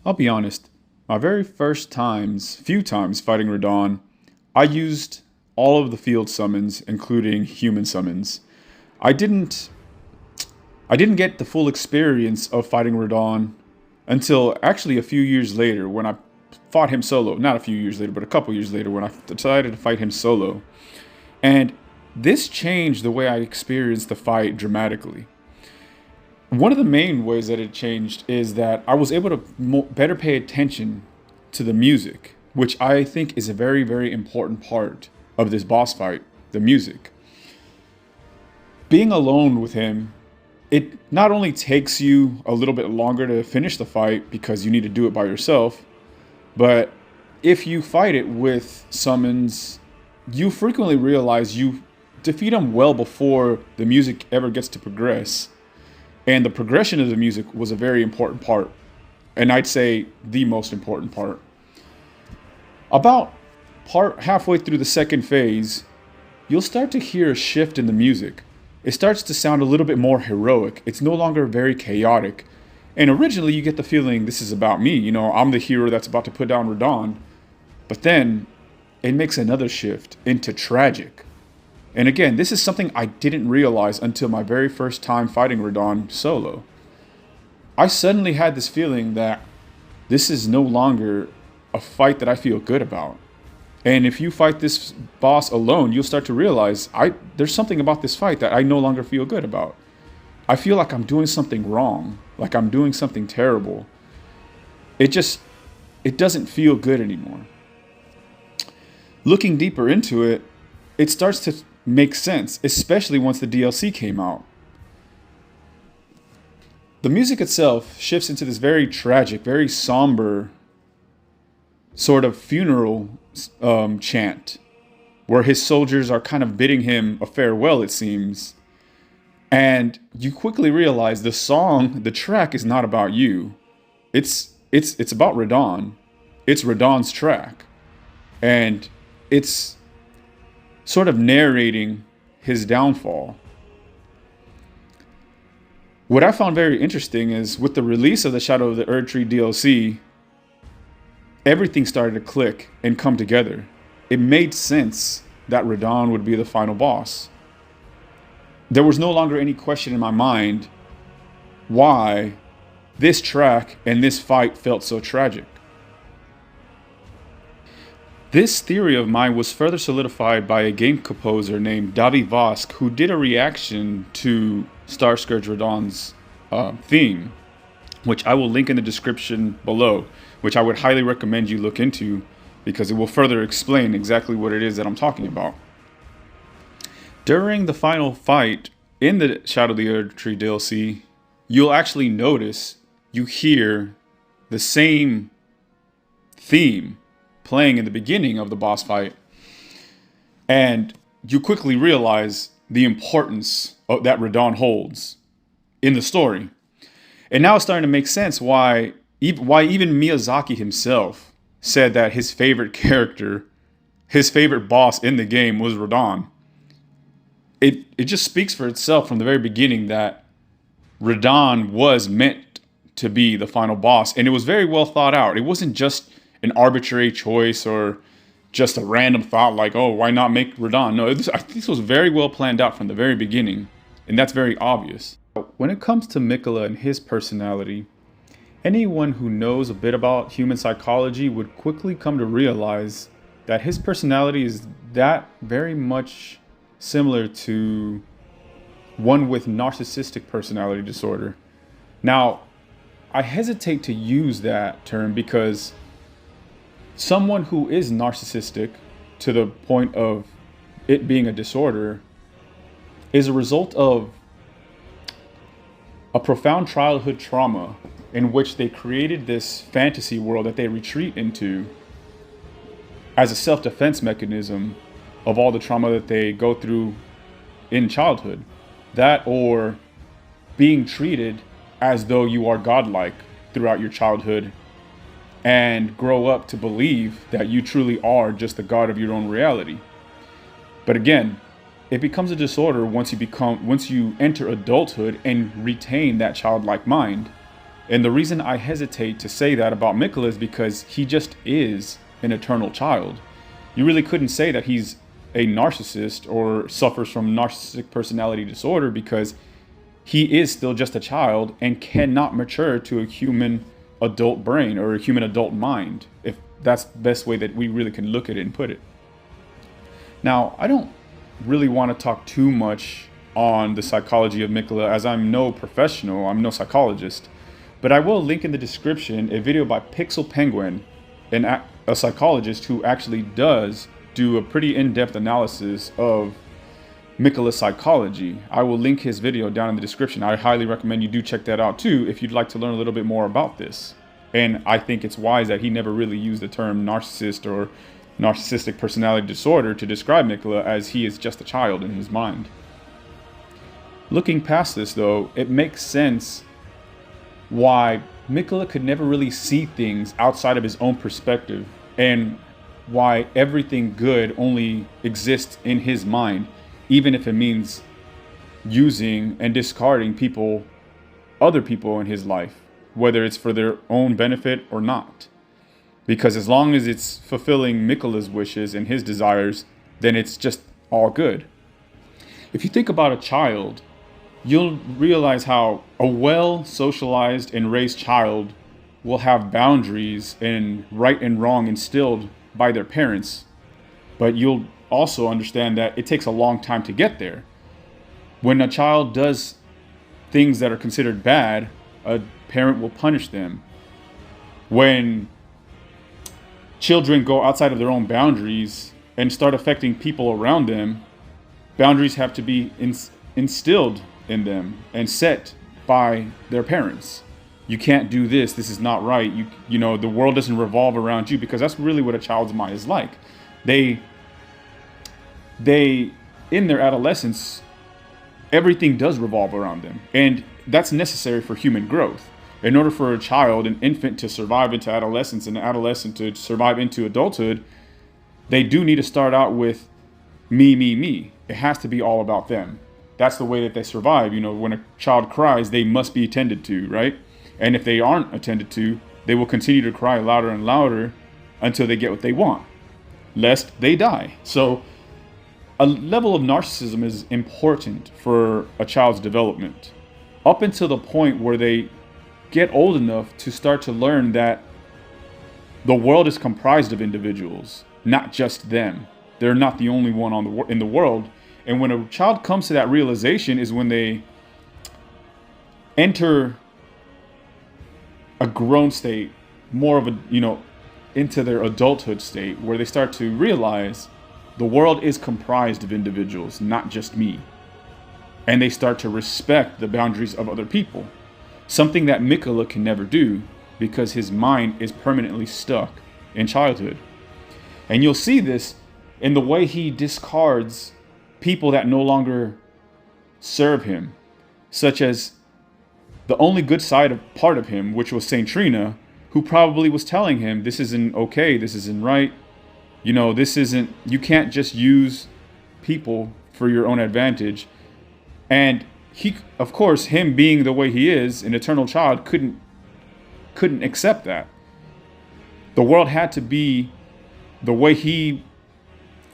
I'll be honest, my very few times fighting Radahn, I used all of the field summons, including human summons. I didn't I didn't get the full experience of fighting Radahn until actually a few years later when I fought him solo. Not a few years later, but a couple years later when I decided to fight him solo. And this changed the way I experienced the fight dramatically. One of the main ways that it changed is that I was able to better pay attention to the music, which I think is a very, very important part of this boss fight, the music. Being alone with him, it not only takes you a little bit longer to finish the fight because you need to do it by yourself, but if you fight it with summons, you frequently realize you defeat him well before the music ever gets to progress. And the progression of the music was a very important part. And I'd say the most important part. About halfway through the second phase, you'll start to hear a shift in the music. It starts to sound a little bit more heroic. It's no longer very chaotic. And originally you get the feeling this is about me. You know, I'm the hero that's about to put down Radahn. But then it makes another shift into tragic. And again, this is something I didn't realize until my very first time fighting Radahn solo. I suddenly had this feeling that this is no longer a fight that I feel good about. And if you fight this boss alone, you'll start to realize there's something about this fight that I no longer feel good about. I feel like I'm doing something wrong, like I'm doing something terrible. It doesn't feel good anymore. Looking deeper into it, it starts to make sense, especially once the DLC came out. The music itself shifts into this very tragic, very somber sort of funeral chant, where his soldiers are kind of bidding him a farewell, it seems. And you quickly realize the track is not about you. It's about Radahn. It's Radahn's track. And it's sort of narrating his downfall. What I found very interesting is with the release of the Shadow of the Erdtree DLC, everything started to click and come together. It made sense that Radahn would be the final boss. There was no longer any question in my mind why this track and this fight felt so tragic. This theory of mine was further solidified by a game composer named Davi Vasc, who did a reaction to Star Scourge Radahn's theme, which I will link in the description below, which I would highly recommend you look into because it will further explain exactly what it is that I'm talking about. During the final fight in the Shadow of the Erdtree DLC, you'll actually notice you hear the same theme playing in the beginning of the boss fight, and you quickly realize the importance that Radahn holds in the story. And now it's starting to make sense why even Miyazaki himself said that his favorite character, his favorite boss in the game was Radahn. It just speaks for itself from the very beginning that Radahn was meant to be the final boss, and it was very well thought out. It wasn't just an arbitrary choice or just a random thought like, oh, why not make Radahn? No, I think this was very well planned out from the very beginning, and that's very obvious. When it comes to Miquella and his personality, anyone who knows a bit about human psychology would quickly come to realize that his personality is that very much similar to one with narcissistic personality disorder. Now, I hesitate to use that term because someone who is narcissistic to the point of it being a disorder is a result of a profound childhood trauma in which they created this fantasy world that they retreat into as a self-defense mechanism of all the trauma that they go through in childhood. That or being treated as though you are godlike throughout your childhood and grow up to believe that you truly are just the god of your own reality. But again, it becomes a disorder once you enter adulthood and retain that childlike mind. And the reason I hesitate to say that about Miquella is because he just is an eternal child. You really couldn't say that he's a narcissist or suffers from narcissistic personality disorder, because he is still just a child and cannot mature to a human adult brain or a human adult mind, if that's the best way that we really can look at it and put it. Now, I don't really want to talk too much on the psychology of Miquella, as I'm no professional, I'm no psychologist, but I will link in the description a video by Pixel Penguin, a psychologist who actually does do a pretty in-depth analysis of Miquella's psychology. I will link his video down in the description. I highly recommend you do check that out too if you'd like to learn a little bit more about this. And I think it's wise that he never really used the term narcissist or narcissistic personality disorder to describe Miquella, as he is just a child in his mind. Looking past this though, it makes sense why Miquella could never really see things outside of his own perspective, and why everything good only exists in his mind, even if it means using and discarding other people in his life, whether it's for their own benefit or not. Because as long as it's fulfilling Miquella's wishes and his desires, then it's just all good. If you think about a child, you'll realize how a well-socialized and raised child will have boundaries and right and wrong instilled by their parents. But you'll also understand that it takes a long time to get there. When a child does things that are considered bad, a parent will punish them. When children go outside of their own boundaries and start affecting people around them, boundaries have to be instilled in them and set by their parents. You can't do this. This is not right. You know, the world doesn't revolve around you, because that's really what a child's mind is like. They in their adolescence, everything does revolve around them, and that's necessary for human growth. In order for a child, an infant, to survive into adolescence and an adolescent to survive into adulthood, they do need to start out with me, me, me. It has to be all about them. That's the way that they survive. You know, when a child cries, they must be attended to, right? And if they aren't attended to, they will continue to cry louder and louder until they get what they want, lest they die. So a level of narcissism is important for a child's development, up until the point where they get old enough to start to learn that the world is comprised of individuals, not just them. They're not the only one in the world. And when a child comes to that realization is when they enter a grown state, more of a, into their adulthood state, where they start to realize the world is comprised of individuals, not just me. And they start to respect the boundaries of other people. Something that Miquella can never do, because his mind is permanently stuck in childhood. And you'll see this in the way he discards people that no longer serve him, such as the only good part of him, which was Saint Trina, who probably was telling him, this isn't okay, this isn't right, you can't just use people for your own advantage. And he, of course, him being the way he is, an eternal child, couldn't accept that. The world had to be the way he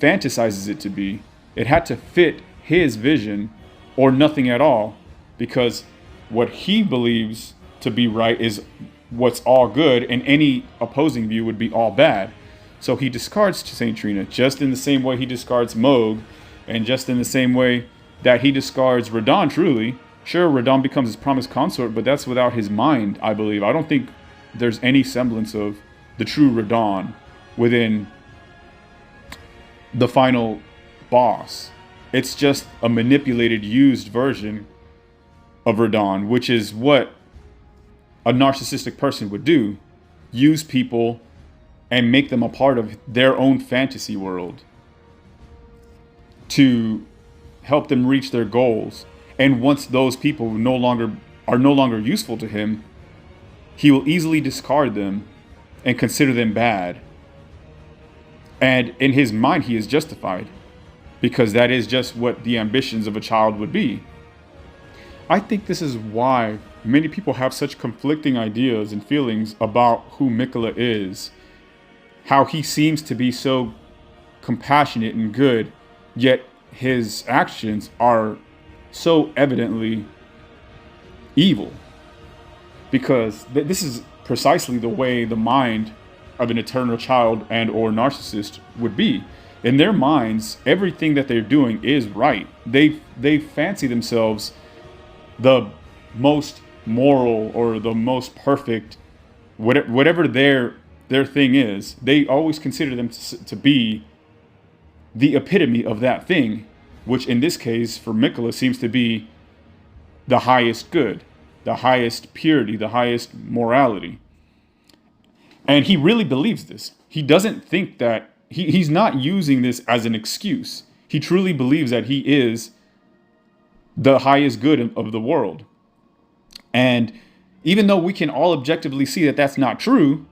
fantasizes it to be. It had to fit his vision or nothing at all, because what he believes to be right is what's all good, and any opposing view would be all bad. So he discards Saint Trina, just in the same way he discards Moog, and just in the same way that he discards Radahn. Truly, sure, Radahn becomes his promised consort, but that's without his mind, I believe. I don't think there's any semblance of the true Radahn within the final boss. It's just a manipulated, used version of Radahn, which is what a narcissistic person would do. Use people and make them a part of their own fantasy world to help them reach their goals. And once those people are no longer useful to him, he will easily discard them and consider them bad. And in his mind, he is justified, because that is just what the ambitions of a child would be. I think this is why many people have such conflicting ideas and feelings about who Miquella is. How he seems to be so compassionate and good, yet his actions are so evidently evil. Because this is precisely the way the mind of an eternal child and or narcissist would be. In their minds, everything that they're doing is right. They fancy themselves the most moral or the most perfect, whatever their thing is. They always consider them to be the epitome of that thing, which in this case for Miquella seems to be the highest good, the highest purity, the highest morality. And he really believes this. He doesn't think that he's not using this as an excuse. He truly believes that he is the highest good of the world. And even though we can all objectively see that that's not true,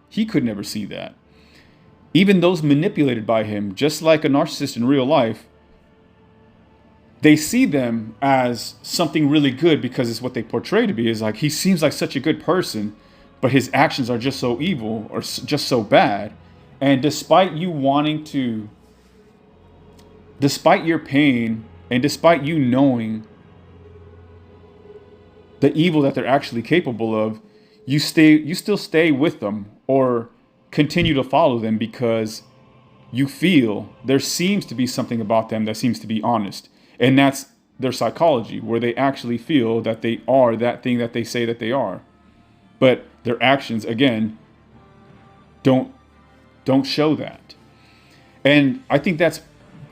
he could never see that. Even those manipulated by him, just like a narcissist in real life, they see them as something really good because it's what they portray to be. Is like, he seems like such a good person, but his actions are just so evil or just so bad. And despite you wanting to, despite your pain, and despite you knowing the evil that they're actually capable of, you still stay with them or continue to follow them because you feel there seems to be something about them that seems to be honest. And that's their psychology, where they actually feel that they are that thing that they say that they are. But their actions, again, don't show that. And I think that's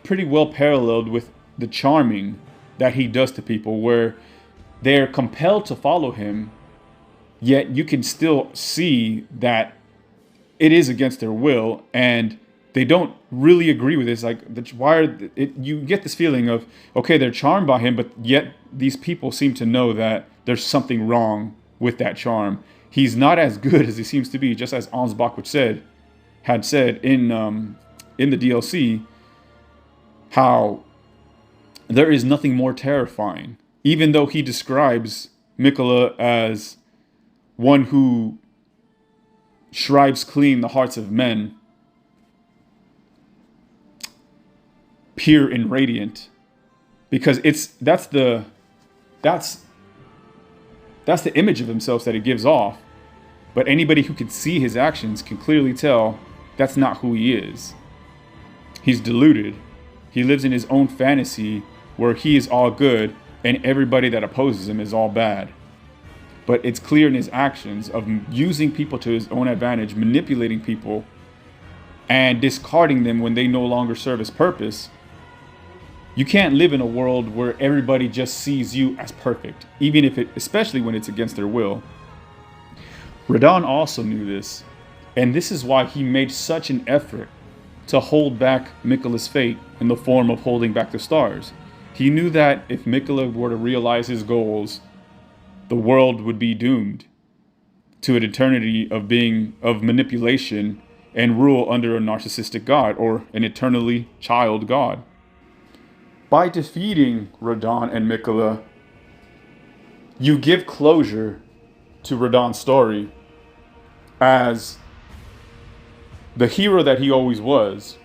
pretty well paralleled with the charming that he does to people, where they're compelled to follow him, yet you can still see that it is against their will and they don't really agree with it. It's like, you get this feeling of, okay, they're charmed by him, but yet these people seem to know that there's something wrong with that charm. He's not as good as he seems to be, just as Ansbach had said in the DLC, how there is nothing more terrifying. Even though he describes Miquella as one who shrives clean the hearts of men, pure and radiant, because that's the image of himself that he gives off. But anybody who can see his actions can clearly tell that's not who he is. He's deluded. He lives in his own fantasy where he is all good and everybody that opposes him is all bad. But it's clear in his actions of using people to his own advantage, manipulating people, and discarding them when they no longer serve his purpose. You can't live in a world where everybody just sees you as perfect, especially when it's against their will. Radahn also knew this, and this is why he made such an effort to hold back Miquella's fate in the form of holding back the stars. He knew that if Miquella were to realize his goals, the world would be doomed to an eternity of manipulation and rule under a narcissistic god or an eternally child god. By defeating Radahn and Miquella, you give closure to Radahn's story as the hero that he always was,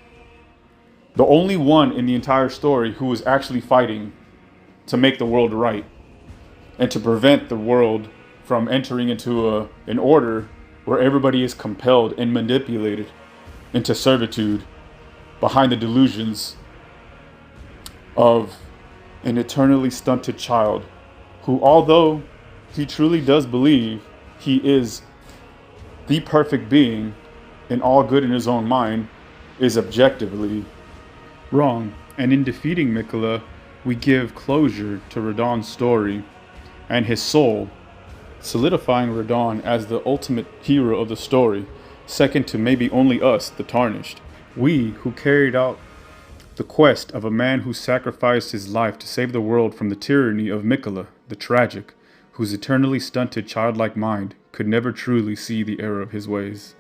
the only one in the entire story who was actually fighting to make the world right and to prevent the world from entering into an order where everybody is compelled and manipulated into servitude behind the delusions of an eternally stunted child who, although he truly does believe he is the perfect being and all good in his own mind, is objectively wrong. And in defeating Miquella, we give closure to Radahn's story and his soul, solidifying Radahn as the ultimate hero of the story, second to maybe only us, the Tarnished. We who carried out the quest of a man who sacrificed his life to save the world from the tyranny of Miquella, the tragic, whose eternally stunted childlike mind could never truly see the error of his ways.